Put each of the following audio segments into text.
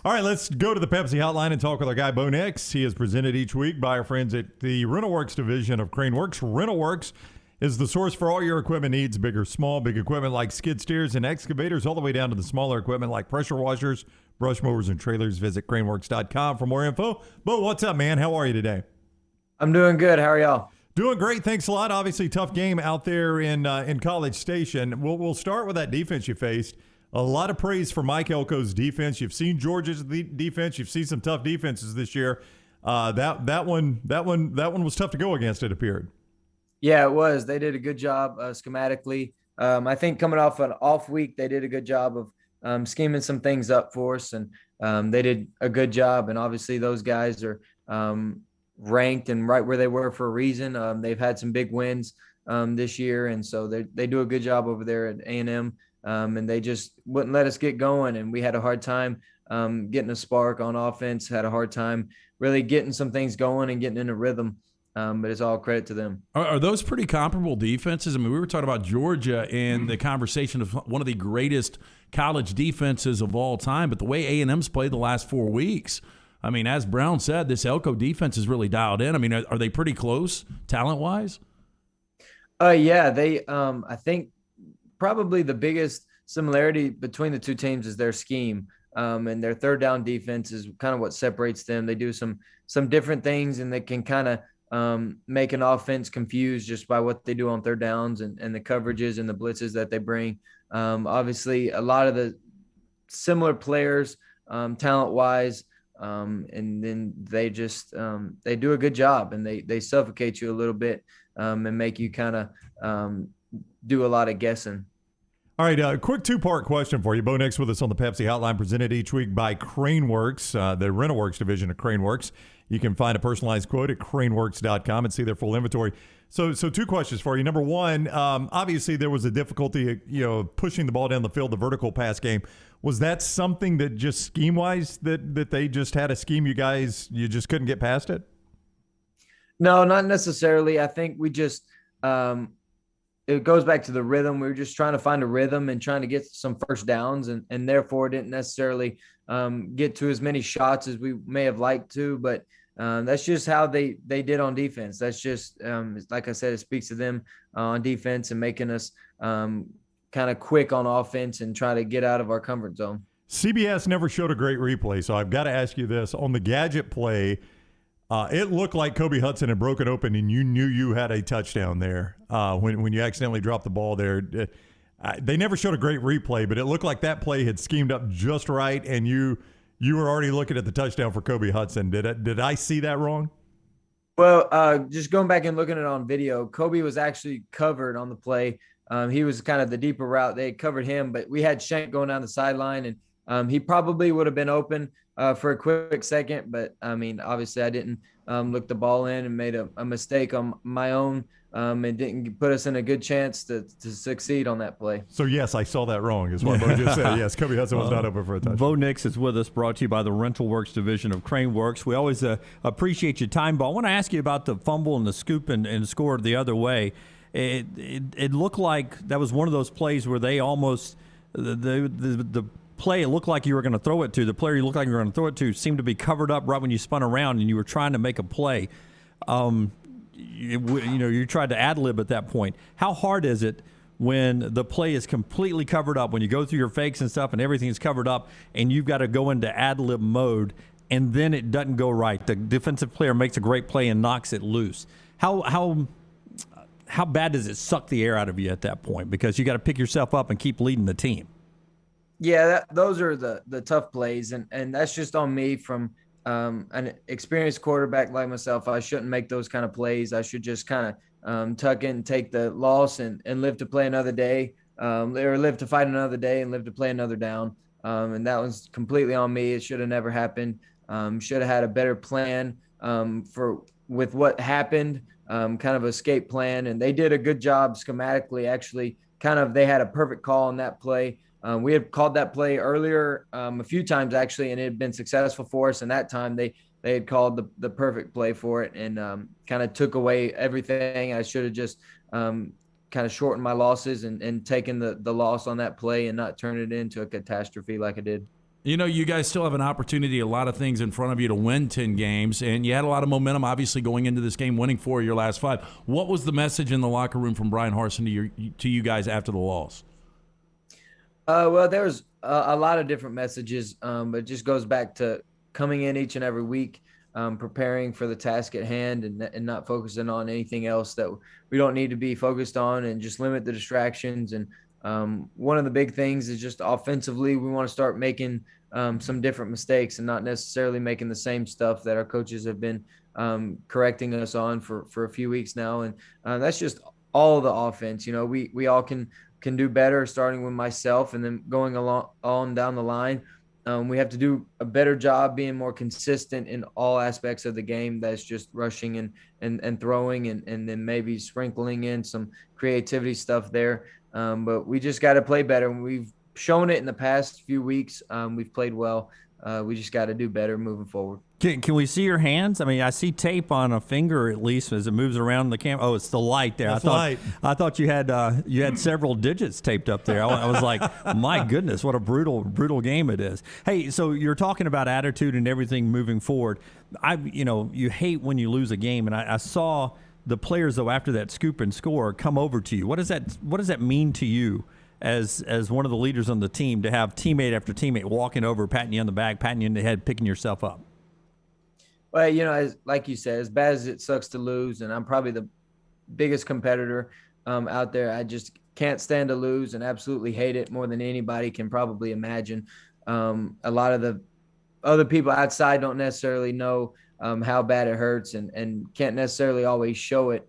All right, let's go to the Pepsi hotline and talk with our guy, Bo Nix. He is presented each week by our friends at the RentalWorks division of CraneWorks. RentalWorks is the source for all your equipment needs, big or small, big equipment like skid steers and excavators, all the way down to the smaller equipment like pressure washers, brush mowers, and trailers. Visit craneworks.com for more info. Bo, what's up, man? How are you today? I'm doing good. How are y'all? Doing great. Thanks a lot. Obviously, tough game out there in College Station. We'll start with that defense you faced. A lot of praise for Mike Elko's defense. You've seen Georgia's defense. You've seen some tough defenses this year. That one was tough to go against, it appeared. Yeah, it was. They did a good job schematically. I think coming off an off week, they did a good job of scheming some things up for us, and they did a good job. And obviously, those guys are ranked and right where they were for a reason. They've had some big wins this year, and so they do a good job over there at A&M. And they just wouldn't let us get going, and we had a hard time getting a spark on offense. Had a hard time really getting some things going and getting in a rhythm. But it's all credit to them. Are those pretty comparable defenses? I mean, we were talking about Georgia and the conversation of one of the greatest college defenses of all time, but the way A&M's played the last 4 weeks, I mean, as Brown said, this Elko defense is really dialed in. I mean, are they pretty close talent-wise? Yeah, they. I think probably the biggest similarity between the two teams is their scheme. And their third down defense is kind of what separates them. They do some different things, and they can kind of make an offense confused just by what they do on third downs and the coverages and the blitzes that they bring. Obviously, a lot of the similar players, talent-wise, and then they just they do a good job, and they suffocate you a little bit and make you kind of do a lot of guessing. All right, a quick two-part question for you. Bo Nix with us on the Pepsi Hotline, presented each week by CraneWorks, the RentalWorks division of CraneWorks. You can find a personalized quote at craneworks.com and see their full inventory. So two questions for you. Number one, obviously there was a difficulty, pushing the ball down the field, the vertical pass game. Was that something that just scheme-wise that they just had a scheme you just couldn't get past it? No, not necessarily. I think we just it goes back to the rhythm. We were just trying to find a rhythm and trying to get some first downs, and therefore didn't necessarily get to as many shots as we may have liked to. But that's just how they did on defense. That's just, like I said, it speaks to them on defense and making us kind of quick on offense and try to get out of our comfort zone. CBS never showed a great replay, so I've got to ask you this. On the gadget play, it looked like Kobe Hudson had broken open, and you knew you had a touchdown there when you accidentally dropped the ball there. They never showed a great replay, but it looked like that play had schemed up just right, and you were already looking at the touchdown for Kobe Hudson. Did I see that wrong? Well, just going back and looking at it on video, Kobe was actually covered on the play. He was kind of the deeper route. They covered him, but we had Shank going down the sideline, and he probably would have been open for a quick second. But, I mean, obviously I didn't look the ball in and made a mistake on my own. And didn't put us in a good chance to succeed on that play. So, yes, I saw that wrong is what Bo just said. Yes, Kobe Hudson was not open for a touchdown. Bo Nix is with us, brought to you by the RentalWorks division of CraneWorks. We always appreciate your time, Bo. I want to ask you about the fumble and the scoop and score the other way. It looked like that was one of those plays where they almost the play it looked like you were going to throw it to, the player you looked like you were going to throw it to seemed to be covered up right when you spun around and you were trying to make a play. You tried to ad-lib at that point. How hard is it when the play is completely covered up, when you go through your fakes and stuff and everything is covered up and you've got to go into ad-lib mode and then it doesn't go right? The defensive player makes a great play and knocks it loose. How bad does it suck the air out of you at that point? Because you got to pick yourself up and keep leading the team. Yeah, those are the tough plays, and that's just on me from an experienced quarterback like myself. I shouldn't make those kind of plays. I should just kind of tuck in, take the loss, and live to play another day, or live to fight another day and live to play another down. And that was completely on me. It should have never happened. Should have had a better plan with what happened, kind of escape plan. And they did a good job schematically, actually. They had a perfect call on that play. We had called that play earlier a few times, actually, and it had been successful for us. And that time they had called the perfect play for it and kind of took away everything. I should have just kind of shortened my losses and taken the loss on that play and not turn it into a catastrophe like I did. You know, you guys still have an opportunity, a lot of things in front of you to win 10 games, and you had a lot of momentum, obviously, going into this game, winning 4 of your last 5. What was the message in the locker room from Brian Harsin to you guys after the loss? Well, there was a lot of different messages, but it just goes back to coming in each and every week, preparing for the task at hand, and not focusing on anything else that we don't need to be focused on, and just limit the distractions. And one of the big things is just offensively, we want to start making some different mistakes and not necessarily making the same stuff that our coaches have been correcting us on for a few weeks now. And that's just all the offense. You know, we all can do better, starting with myself and then going on down the line. We have to do a better job being more consistent in all aspects of the game. That's just rushing and throwing, and then maybe sprinkling in some creativity stuff there. But we just got to play better. And we've shown it in the past few weeks. We've played well. We just got to do better moving forward. Can we see your hands? I mean, I see tape on a finger at least as it moves around the camera. Oh, it's the light there. That's light. I thought you had several digits taped up there. I was like, my goodness, what a brutal game it is. Hey, so you're talking about attitude and everything moving forward. You hate when you lose a game, and I saw the players though after that scoop and score come over to you. What does that mean to you as one of the leaders on the team to have teammate after teammate walking over, patting you on the back, patting you in the head, picking yourself up? Well, you know, like you said, as bad as it sucks to lose, and I'm probably the biggest competitor out there. I just can't stand to lose and absolutely hate it more than anybody can probably imagine. A lot of the other people outside don't necessarily know how bad it hurts, and can't necessarily always show it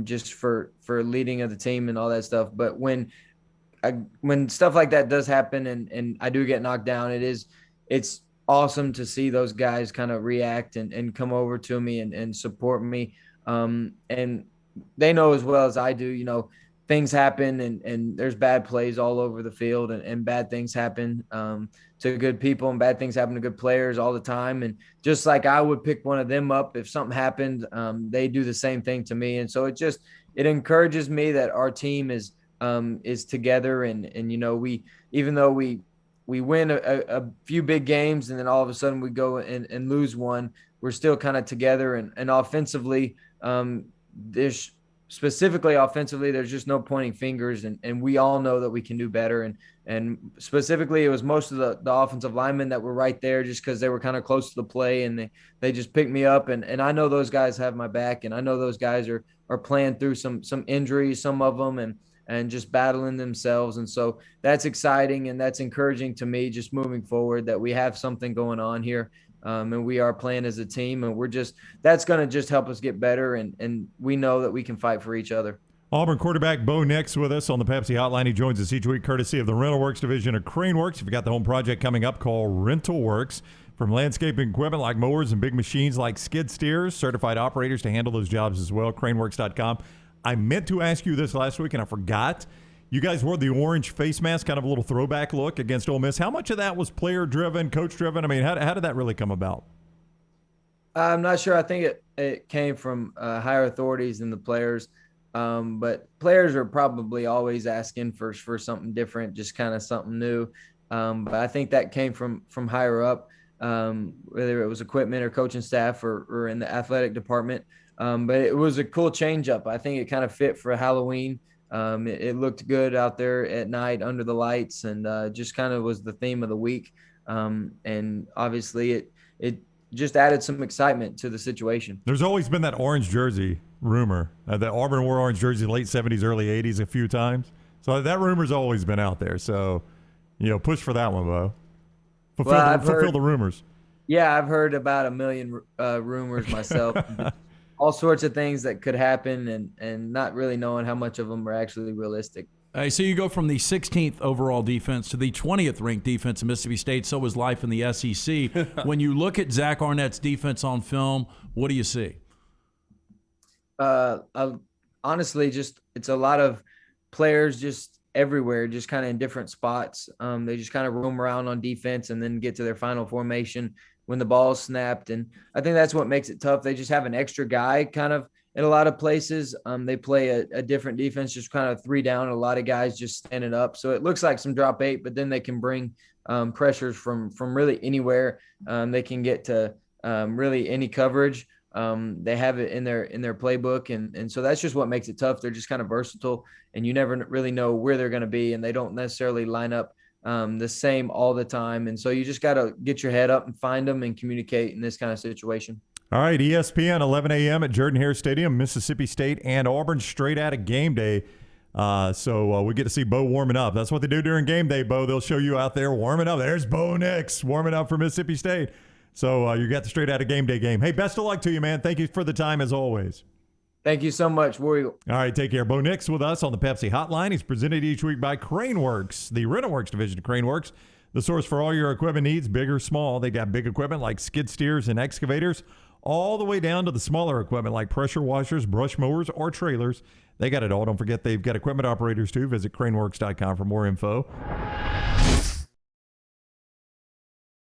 just for leading of the team and all that stuff. But when stuff like that does happen and I do get knocked down, it's awesome to see those guys kind of react and come over to me and support me. And they know as well as I do, you know, things happen and there's bad plays all over the field, and bad things happen to good people, and bad things happen to good players all the time. And just like I would pick one of them up if something happened, they do the same thing to me. And so it encourages me that our team is together, and you know, even though we win a few big games and then all of a sudden we go and lose one, we're still kind of together. And offensively, specifically offensively, there's just no pointing fingers, and we all know that we can do better. And specifically, it was most of the offensive linemen that were right there just because they were kind of close to the play, and they just picked me up. And I know those guys have my back, and I know those guys are playing through some injuries, some of them, and just battling themselves. And so that's exciting, and that's encouraging to me just moving forward, that we have something going on here. And we are playing as a team, and that's going to just help us get better. And we know that we can fight for each other. Auburn quarterback Bo Nix with us on the Pepsi Hotline. He joins us each week courtesy of the RentalWorks division of CraneWorks. If you've got the home project coming up, call RentalWorks. From landscaping equipment like mowers and big machines like skid steers, certified operators to handle those jobs as well, CraneWorks.com. I meant to ask you this last week, and I forgot. You guys wore the orange face mask, kind of a little throwback look against Ole Miss. How much of that was player-driven, coach-driven? I mean, how did that really come about? I'm not sure. I think it came from higher authorities than the players. But players are probably always asking for something different, just kind of something new. But I think that came from higher up, whether it was equipment or coaching staff or in the athletic department. But it was a cool change up. I think it kind of fit for Halloween. It looked good out there at night under the lights, and just kind of was the theme of the week. And obviously it just added some excitement to the situation. There's always been that orange jersey rumor. The Auburn wore orange jersey late 70s, early 80s a few times. So that rumor's always been out there. So, you know, push for that one, Bo. Fulfill the rumors. Yeah, I've heard about a million rumors myself. All sorts of things that could happen, and not really knowing how much of them are actually realistic. So you go from the 16th overall defense to the 20th ranked defense in Mississippi State. So is life in the SEC. When you look at Zach Arnett's defense on film, what do you see? Honestly, just it's a lot of players just everywhere, just kind of in different spots. They just kind of roam around on defense and then get to their final formation when the ball is snapped. And I think that's what makes it tough. They just have an extra guy kind of in a lot of places, they play a different defense, just kind of 3 down. A lot of guys just standing up. So it looks like some drop 8, but then they can bring pressures from really anywhere. They can get to really any coverage. They have it in their playbook. And so that's just what makes it tough. They're just kind of versatile, and you never really know where they're going to be, and they don't necessarily line up the same all the time. And so you just got to get your head up and find them and communicate in this kind of situation. All right, ESPN, 11 a.m. at Jordan-Hare Stadium, Mississippi State and Auburn, straight out of game day. So we get to see Bo warming up. That's what they do during game day, Bo. They'll show you out there warming up. There's Bo Nix warming up for Mississippi State. So you got the straight out of game day game. Hey, best of luck to you, man. Thank you for the time as always. Thank you so much, War Eagle. All right, take care. Bo Nix with us on the Pepsi Hotline. He's presented each week by CraneWorks, the RentalWorks division of CraneWorks, the source for all your equipment needs, big or small. They got big equipment like skid steers and excavators, all the way down to the smaller equipment like pressure washers, brush mowers, or trailers. They got it all. Don't forget they've got equipment operators too. Visit craneworks.com for more info.